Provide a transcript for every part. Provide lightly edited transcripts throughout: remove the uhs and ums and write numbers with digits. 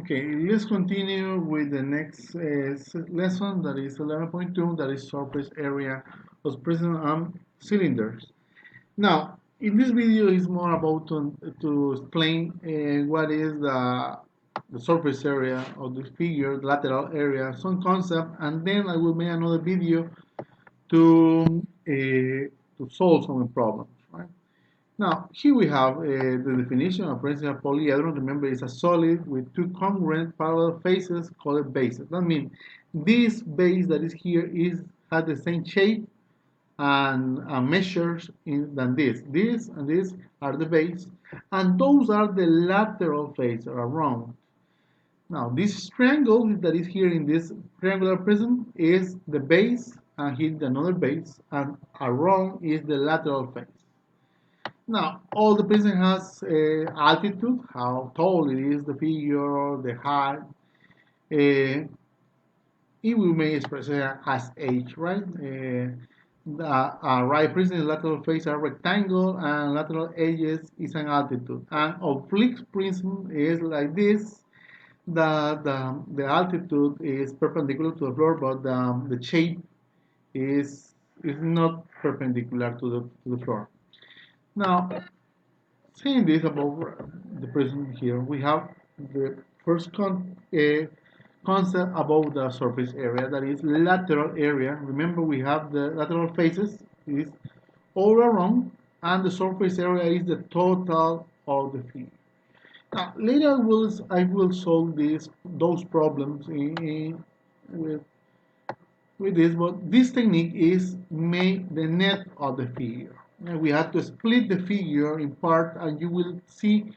Okay, let's continue with the next lesson, that is 11.2, that is surface area of prism and cylinders. Now, in this video is more about to explain what is the surface area of the figure, the lateral area, some concept, and then I will make another video to solve some problems, right? Now, here we have the definition of principal polyhedron. Remember, it's a solid with two congruent parallel faces called bases. That means this base that is here has the same shape and measures than this. This and this are the base, and those are the lateral faces around. Now, this triangle that is here in this triangular prism is the base, and here another base, and around is the lateral face. Now, all the prism has altitude, how tall it is, the figure, the height. It will may express it as h, right? The right prism lateral face are rectangle, and lateral edges is an altitude. And oblique prism is like this. The altitude is perpendicular to the floor, but the shape is not perpendicular to the floor. Now, saying this about the prism here, we have the first concept about the surface area, that is lateral area. Remember, we have the lateral faces is all around, and the surface area is the total of the figure. Now, later I will solve those problems with this, but this technique is make the net of the figure. And we have to split the figure in part, and you will see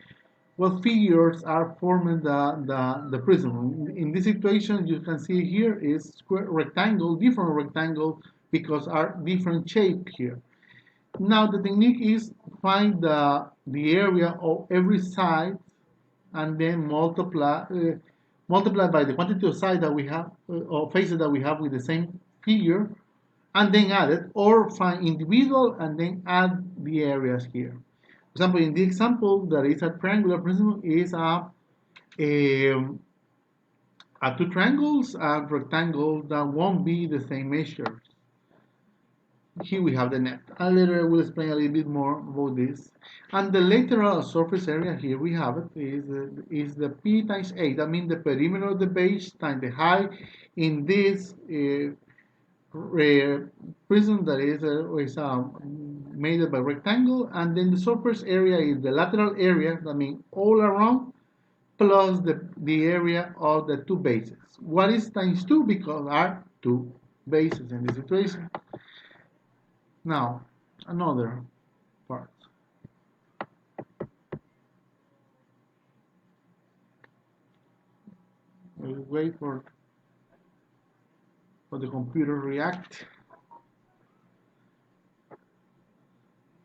what figures are forming the prism. In this situation, you can see here is square rectangle, different rectangle, because are different shape here. Now the technique is find the area of every side, and then multiply by the quantity of sides that we have, or faces that we have with the same figure, and then add it, or find individual and then add the areas here. For example, in the example, there is a triangular prism is a two triangles and rectangle that won't be the same measures. Here we have the net. And later I will explain a little bit more about this. And the lateral surface area, here we have it, is the P times A. That means the perimeter of the base times the height in this prism that is made by rectangle. And then the surface area is the lateral area, that means all around, plus the area of the two bases. What is times 2? Because are two bases in this situation. Now, another part. We'll wait for the computer react.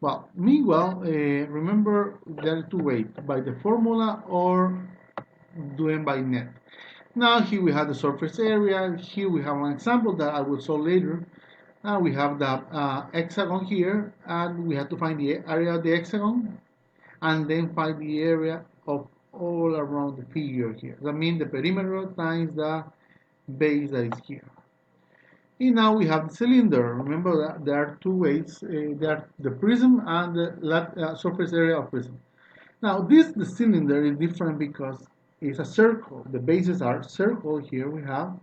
Well, meanwhile, remember there are two ways, by the formula or doing by net. Now here we have the surface area. Here we have an example that I will solve later. Now we have the hexagon here, and we have to find the area of the hexagon, and then find the area of all around the figure here. That means the perimeter times the base that is here. And now we have the cylinder. Remember that there are two ways. There are the prism and the surface area of prism. Now the cylinder is different because it's a circle. The bases are circle. Here we have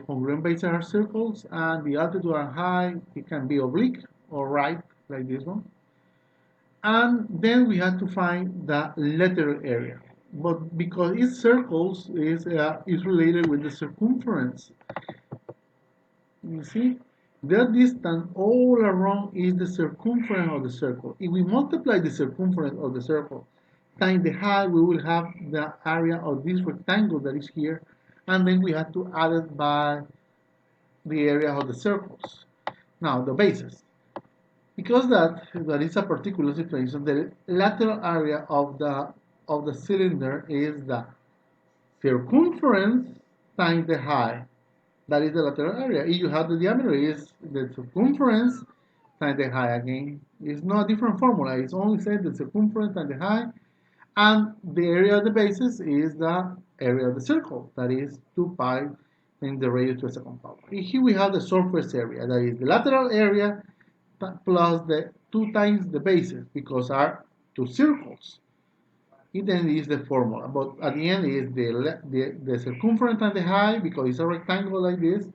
congruent bases are circles, and the altitude and height, it can be oblique or right, like this one. And then we have to find the lateral area. But because it's circles, is related with the circumference. You see, the distance all around is the circumference of the circle. If we multiply the circumference of the circle times the height, we will have the area of this rectangle that is here, and then we have to add it by the area of the circles. Now the bases. Because that is a particular situation, the lateral area of the cylinder is the circumference times the height. That is the lateral area. If you have the diameter, is the circumference times the height again. It's not a different formula. It's only said the circumference times the height, and the area of the bases is the area of the circle, that is 2 pi in the radius to the second power. Here we have the surface area, that is the lateral area plus the 2 times the bases, because are two circles. It then is the formula, but at the end is the circumference and the height, because it's a rectangle like this,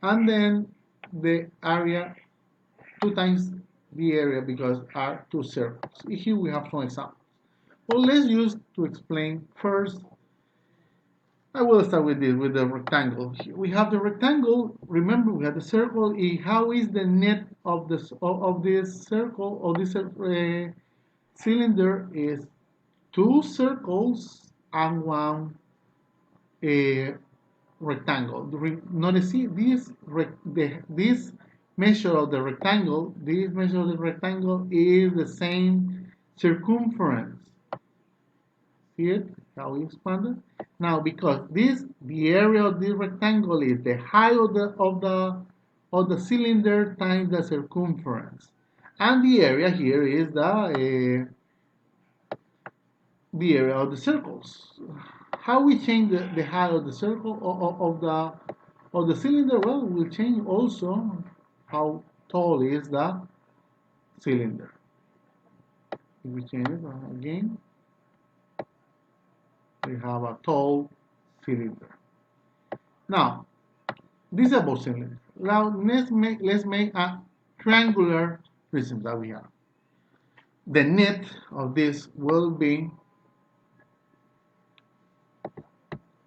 and then the area 2 times the area, because are two circles. Here we have some examples. Well, let's use to explain first. I will start with this, with the rectangle. We have the rectangle. Remember, we have the circle. How is the net of this circle, or this cylinder? Is two circles and one rectangle. Notice this measure of the rectangle. This measure of the rectangle is the same circumference. See it? How we expanded? Now, because the area of the rectangle is the height of the cylinder times the circumference, and the area here is the area of the circles. How we change the height of the circle of the cylinder? Well, we'll change also how tall is the cylinder. If we change it again, we have a tall cylinder. Now, this is about cylinder. Now let's make a triangular prism that we have. The net of this will be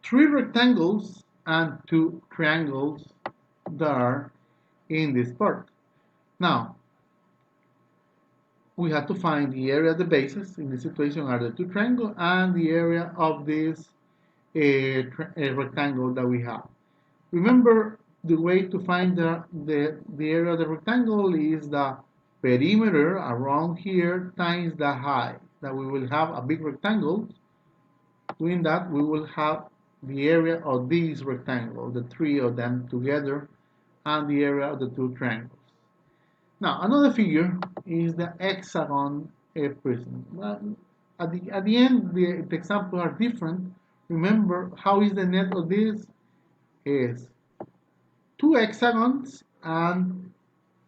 3 rectangles and 2 triangles that are in this part. Now, we have to find the area of the bases. In this situation are the 2 triangles and the area of this rectangle that we have. Remember, the way to find the area of the rectangle is the perimeter around here times the height. That we will have a big rectangle. Doing that, we will have the area of this rectangle, the 3 of them together, and the area of the 2 triangles. Now, another figure is the hexagon prism. Well, at the end, the examples are different. Remember, how is the net of this? Is 2 hexagons and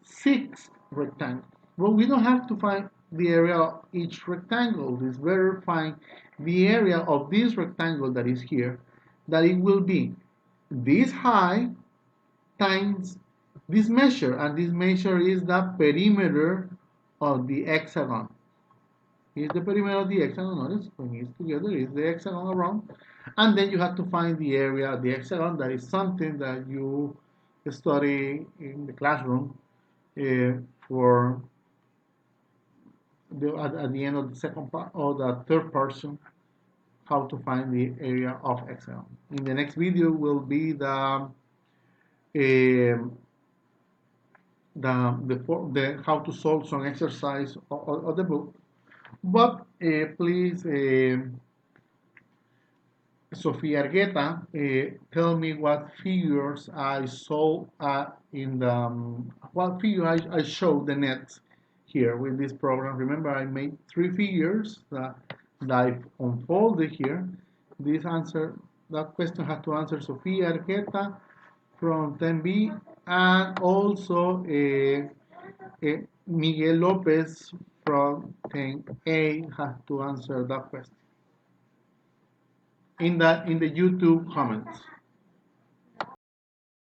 6 rectangles. Well, we don't have to find the area of each rectangle. It's better find the area of this rectangle that is here, that it will be this height times this measure, and this measure is the perimeter of the hexagon. Is the perimeter of the hexagon. Notice when it's together is the hexagon around, and then you have to find the area of the hexagon. That is something that you study in the classroom for at the end of the second part or the third person, how to find the area of hexagon. In the next video will be the how to solve some exercise of the book. But please, Sofia Argueta, tell me what figures I saw in the what figure I showed the net here with this program. Remember, I made 3 figures that I unfolded here. That question has to answer Sofia Argueta from 10B, and also Miguel Lopez from 10A has to answer that question in the YouTube comments.